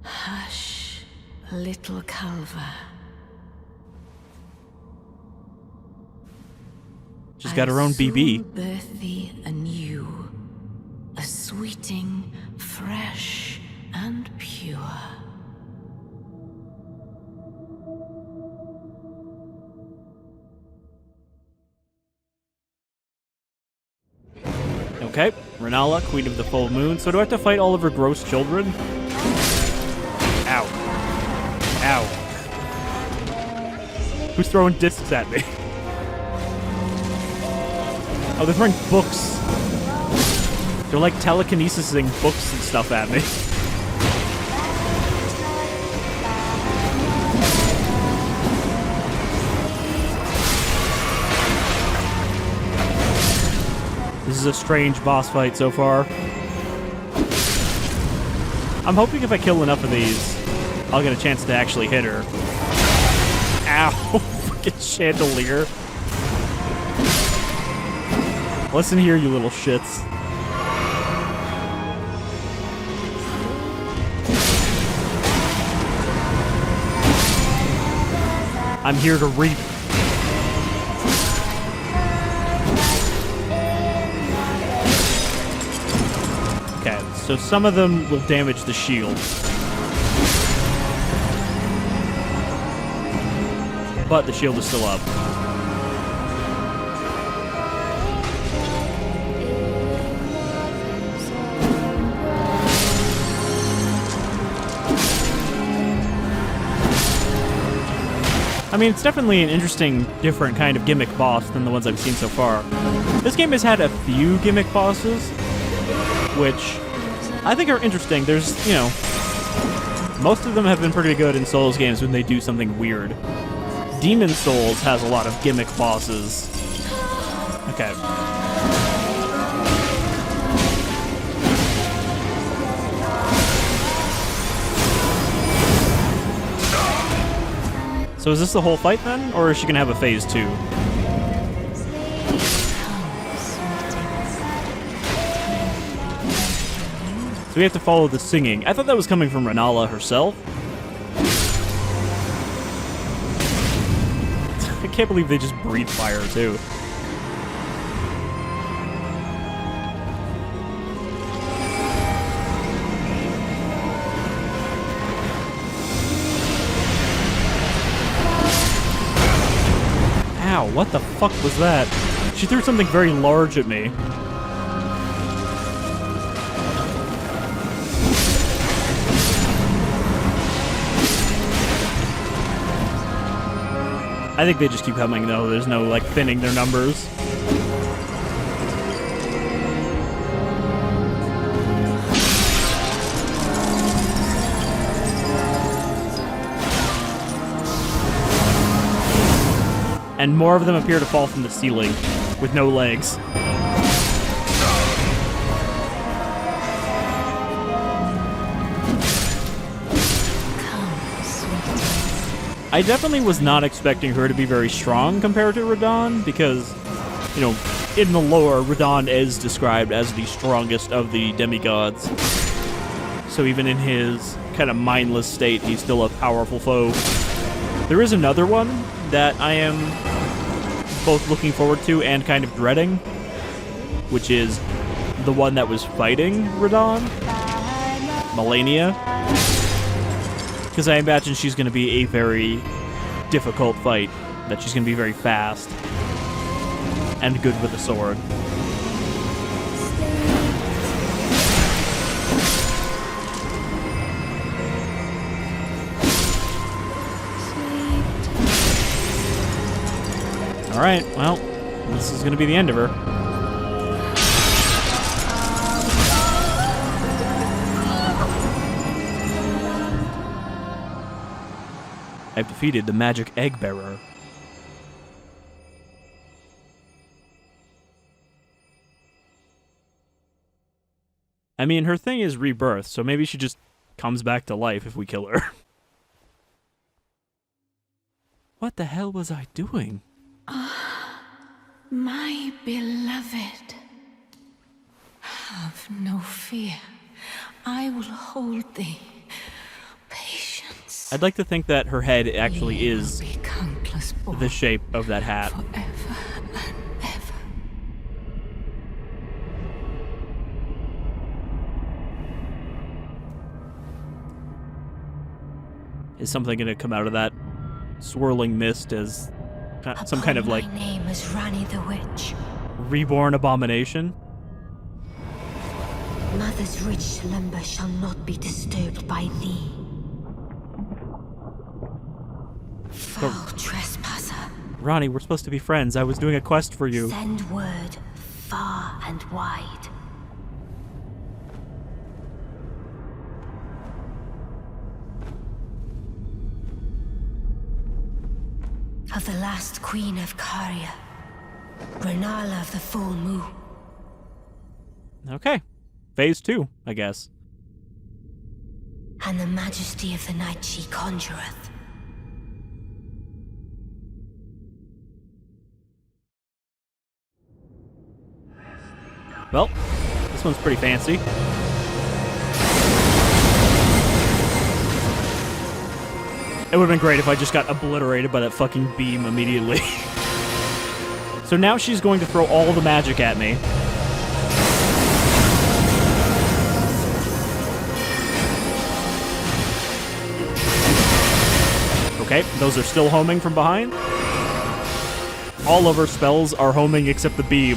Hush, little Culver. She's got her own BB. I birth thee anew, a sweeting, fresh, and pure. Okay, Rennala, Queen of the Full Moon. So do I have to fight all of her gross children? Ow. Ow. Who's throwing discs at me? Oh, they're throwing books. They're like telekinesising books and stuff at me. This is a strange boss fight so far. I'm hoping if I kill enough of these, I'll get a chance to actually hit her. Ow! Fucking chandelier. Listen here, you little shits. I'm here to reap. Okay, so some of them will damage the shield. But the shield is still up. I mean, it's definitely an interesting, different kind of gimmick boss than the ones I've seen so far. This game has had a few gimmick bosses, which I think are interesting. There's, you know, most of them have been pretty good in Souls games when they do something weird. Demon Souls has a lot of gimmick bosses. Okay. So is this the whole fight then, or is she gonna have a phase 2? So we have to follow the singing. I thought that was coming from Rennala herself. I can't believe they just breathe fire too. Ow, what the fuck was that? She threw something very large at me. I think they just keep coming though. There's no like thinning their numbers. And more of them appear to fall from the ceiling with no legs. I definitely was not expecting her to be very strong compared to Radahn because, you know, in the lore, Radahn is described as the strongest of the demigods. So even in his kind of mindless state, he's still a powerful foe. There is another one that I am both looking forward to and kind of dreading, which is the one that was fighting Radahn, Malenia. Because I imagine she's going to be a very difficult fight, that she's going to be very fast and good with a sword. Alright, well, this is going to be the end of her. I've defeated the magic egg bearer. I mean, her thing is rebirth, so maybe she just comes back to life if we kill her. What the hell was I doing? My beloved, have no fear. I will hold thee. Patience. I'd like to think that her head actually is the shape of that hat. Forever and ever. Is something going to come out of that swirling mist as some kind of like My name is Ranni the Witch. reborn abomination? Mother's rich slumber shall not be disturbed by thee. Foul trespasser. Ronnie, we're supposed to be friends. I was doing a quest for you. Send word far and wide. Of the last queen of Carian, Rennala of the full moon. Okay. Phase 2, I guess. And the majesty of the night she conjureth. Well, this one's pretty fancy. It would have been great if I just got obliterated by that fucking beam immediately. So now she's going to throw all the magic at me. Okay, those are still homing from behind. All of her spells are homing except the beam.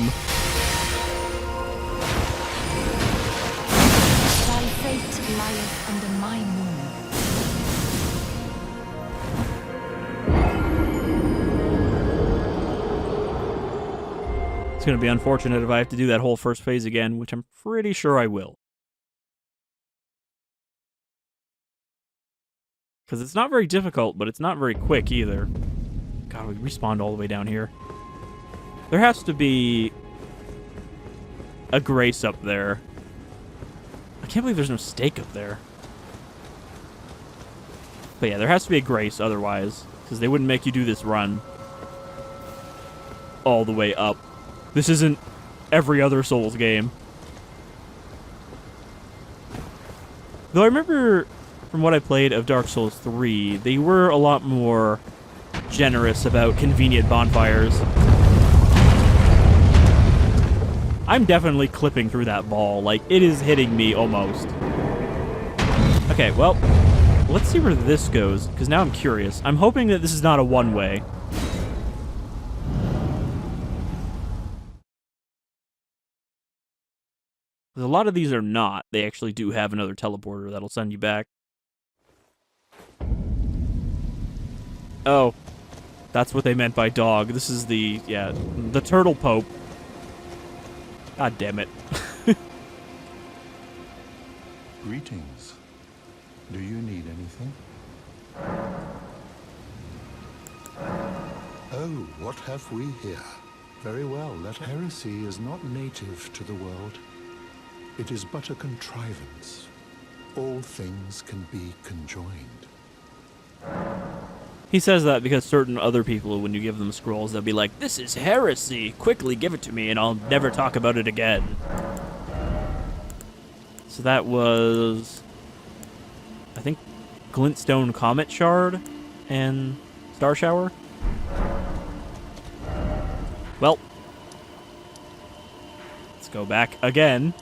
Thy fate lieth under my moon. It's going to be unfortunate if I have to do that whole first phase again, which I'm pretty sure I will. Because it's not very difficult, but it's not very quick either. God, we respawned all the way down here. There has to be a grace up there. I can't believe there's no stake up there. But yeah, there has to be a grace otherwise, because they wouldn't make you do this run all the way up. This isn't every other Souls game. Though I remember from what I played of Dark Souls 3, they were a lot more generous about convenient bonfires. I'm definitely clipping through that ball. Like, it is hitting me almost. Okay, well, let's see where this goes, because now I'm curious. I'm hoping that this is not a one-way. A lot of these are not. They actually do have another teleporter that'll send you back. Oh, that's what they meant by dog. This is the turtle pope. God damn it. Greetings. Do you need anything? Oh, what have we here? Very well, that heresy is not native to the world. It is but a contrivance. All things can be conjoined. He says that because certain other people, when you give them scrolls, they'll be like, "This is heresy! Quickly give it to me and I'll never talk about it again." So that was, I think, Glintstone Comet Shard and Star Shower. Well, let's go back again.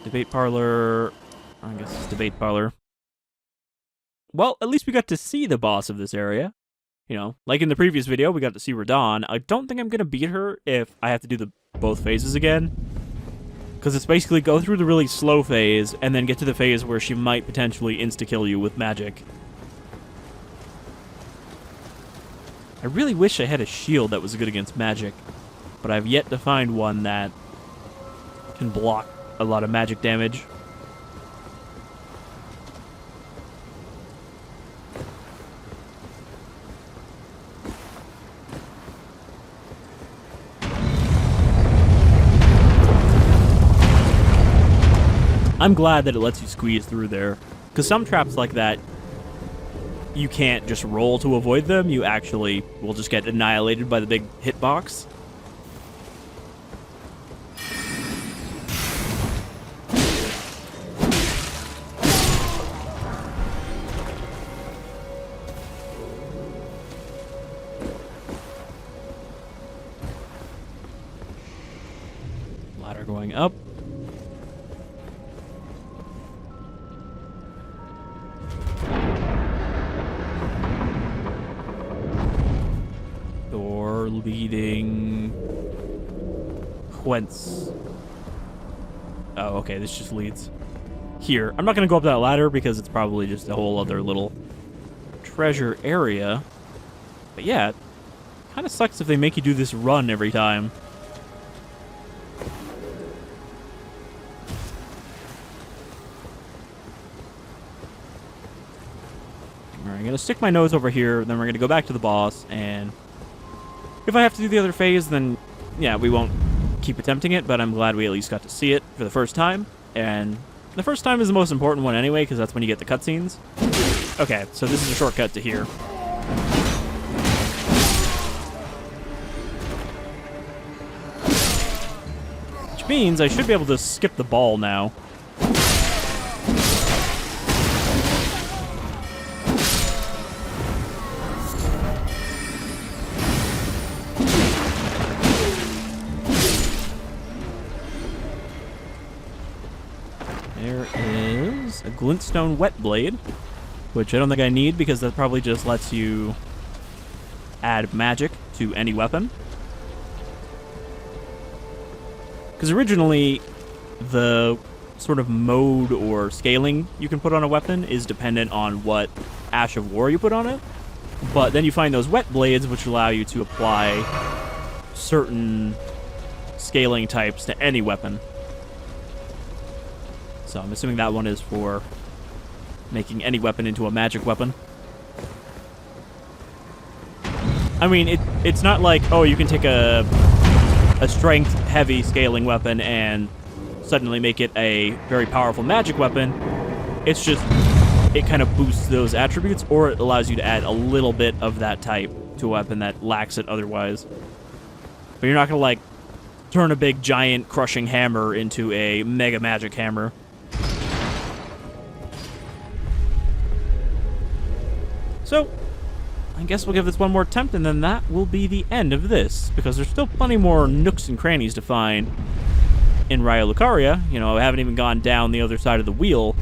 Debate Parlor, I guess it's Debate Parlor. Well, at least we got to see the boss of this area. You know, like in the previous video, we got to see Radon. I don't think I'm going to beat her if I have to do both phases again. Because it's basically go through the really slow phase, and then get to the phase where she might potentially insta-kill you with magic. I really wish I had a shield that was good against magic. But I've yet to find one that can block a lot of magic damage. I'm glad that it lets you squeeze through there, because some traps like that, you can't just roll to avoid them. You actually will just get annihilated by the big hitbox. Ladder going up. Leading whence? Oh, okay, this just leads here. I'm not going to go up that ladder because it's probably just a whole other little treasure area. But yeah, kind Kind of sucks if they make you do this run every time. Alright, I'm going to stick my nose over here, then we're going to go back to the boss, and if I have to do the other phase, then yeah, we won't keep attempting it, but I'm glad we at least got to see it for the first time, and the first time is the most important one anyway, because that's when you get the cutscenes. Okay, so this is a shortcut to here. Which means I should be able to skip the ball now. There is a Glintstone Wet Blade, which I don't think I need because that probably just lets you add magic to any weapon. Because originally, the sort of mode or scaling you can put on a weapon is dependent on what Ash of War you put on it. But then you find those Wet Blades, which allow you to apply certain scaling types to any weapon. So I'm assuming that one is for making any weapon into a magic weapon. I mean, it's not like, oh, you can take a strength-heavy scaling weapon and suddenly make it a very powerful magic weapon. It's just, it kind of boosts those attributes, or it allows you to add a little bit of that type to a weapon that lacks it otherwise. But you're not going to, like, turn a big, giant, crushing hammer into a mega magic hammer. So, I guess we'll give this one more attempt, and then that will be the end of this, because there's still plenty more nooks and crannies to find in Raya Lucaria. You know, I haven't even gone down the other side of the wheel,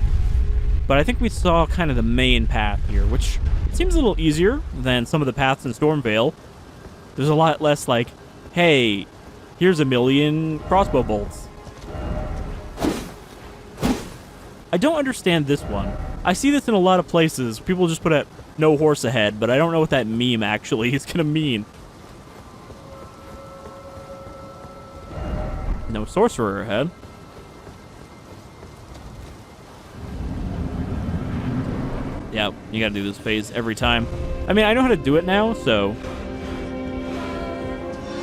but I think we saw kind of the main path here, which seems a little easier than some of the paths in Stormvale. There's a lot less like, hey, here's a million crossbow bolts. I don't understand this one. I see this in a lot of places. People just put a no horse ahead, but I don't know what that meme actually is going to mean. No sorcerer ahead. Yeah, you gotta do this phase every time. I mean, I know how to do it now, so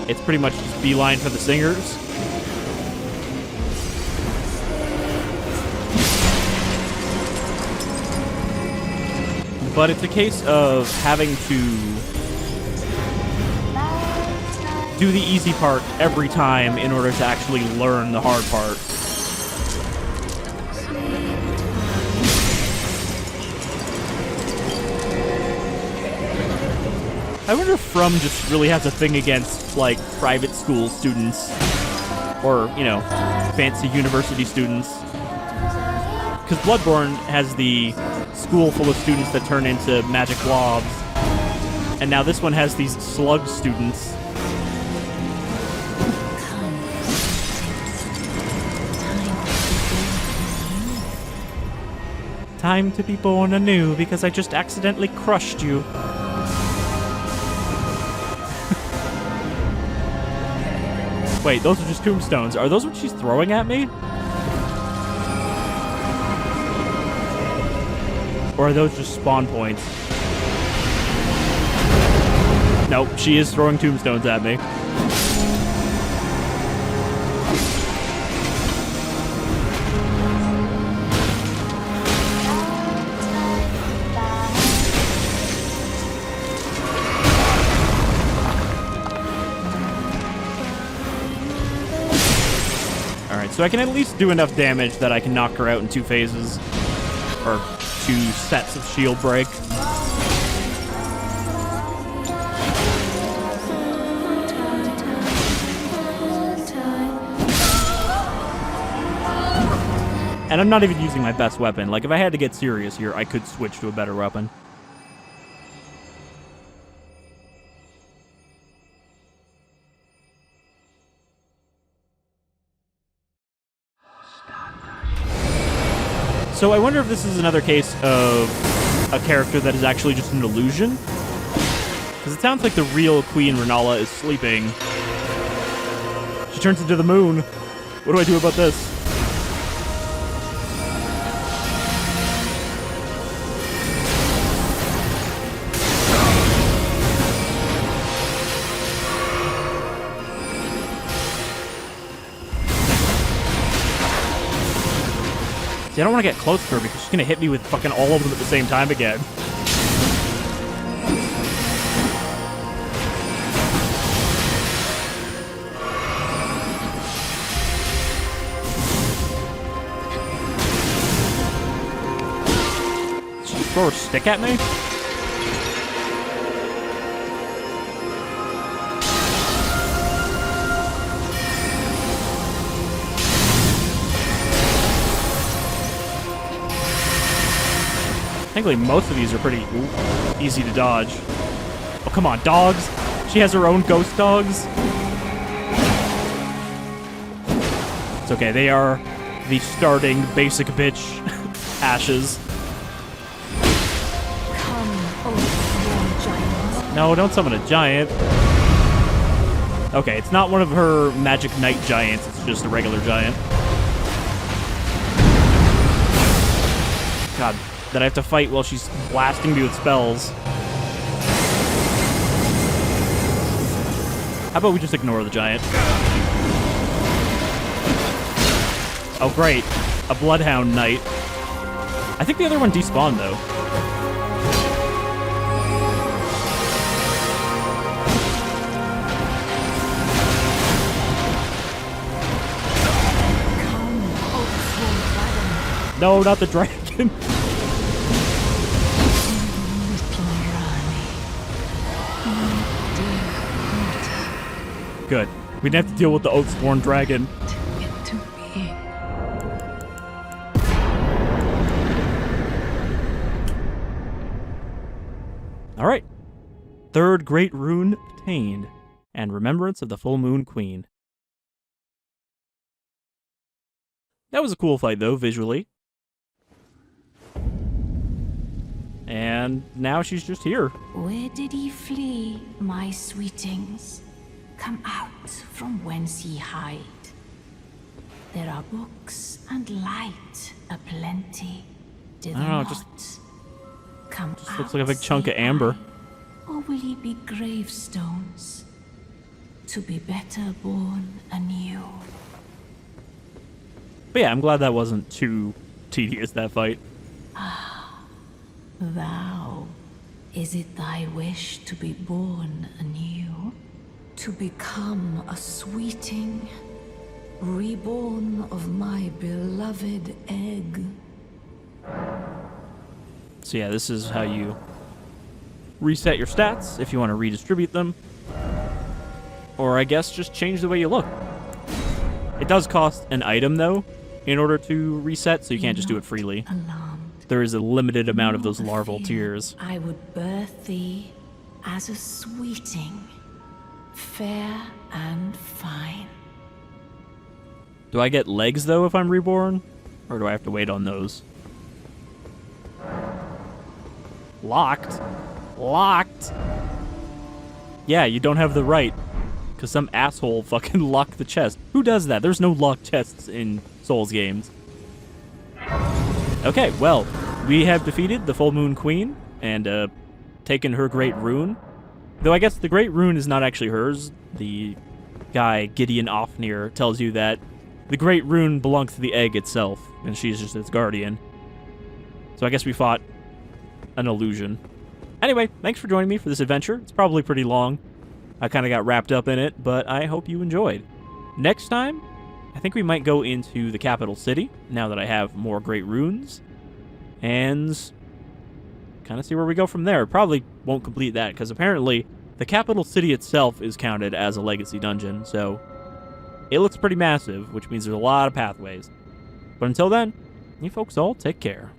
it's pretty much just beeline for the singers. But it's a case of having to do the easy part every time in order to actually learn the hard part. I wonder if From just really has a thing against, like, private school students or, you know, fancy university students. Because Bloodborne has the school full of students that turn into magic blobs. And now this one has these slug students. Time to be born anew because I just accidentally crushed you. Wait, those are just tombstones. Are those what she's throwing at me? Or are those just spawn points? Nope, she is throwing tombstones at me. Alright, so I can at least do enough damage that I can knock her out in 2 phases. Or 2 sets of shield break. And I'm not even using my best weapon. Like, if I had to get serious here, I could switch to a better weapon. So I wonder if this is another case of a character that is actually just an illusion. Because it sounds like the real Queen Rennala is sleeping. She turns into the moon. What do I do about this? See, I don't want to get close to her because she's going to hit me with fucking all of them at the same time again. Did she throw her stick at me? Thankfully, most of these are pretty easy to dodge. Oh, come on, dogs! She has her own ghost dogs. It's okay, they are the starting basic bitch ashes. Come, oh, giant. No, don't summon a giant. Okay, it's not one of her magic knight giants, it's just a regular giant. God. That I have to fight while she's blasting me with spells. How about we just ignore the giant? Oh, great. A Bloodhound Knight. I think the other one despawned, though. No, not the dragon. Good. We didn't have to deal with the Oathsworn dragon. Alright. Third Great Rune obtained, and Remembrance of the Full Moon Queen. That was a cool fight, though, visually. And now she's just here. Where did ye flee, my sweetings? Come out from whence ye hide. There are books and light aplenty. Do they I don't know, not? just Come out, looks like a big chunk of say amber. I, or will ye be gravestones to be better born anew? But yeah, I'm glad that wasn't too tedious, that fight. Thou, is it thy wish to be born anew? To become a sweeting, reborn of my beloved egg. So yeah, this is how you reset your stats if you want to redistribute them. Or I guess just change the way you look. It does cost an item, though, in order to reset, so you can't just do it freely. Alarmed. There is a limited amount of those Nor larval fear tears. I would birth thee as a sweeting, fair and fine. Do I get legs, though, if I'm reborn? Or do I have to wait on those? Locked? Locked? Yeah, you don't have the right. Because some asshole fucking locked the chest. Who does that? There's no locked chests in Souls games. Okay, well, we have defeated the Full Moon Queen and taken her Great Rune. Though I guess the Great Rune is not actually hers. The guy, Gideon Ofnir, tells you that the Great Rune belongs to the egg itself, and she's just its guardian. So I guess we fought an illusion. Anyway, thanks for joining me for this adventure. It's probably pretty long. I kind of got wrapped up in it, but I hope you enjoyed. Next time, I think we might go into the capital city, now that I have more Great Runes, and kind of see where we go from there. Probably won't complete that, because apparently the capital city itself is counted as a legacy dungeon, so it looks pretty massive, which means there's a lot of pathways. But until then, you folks all take care.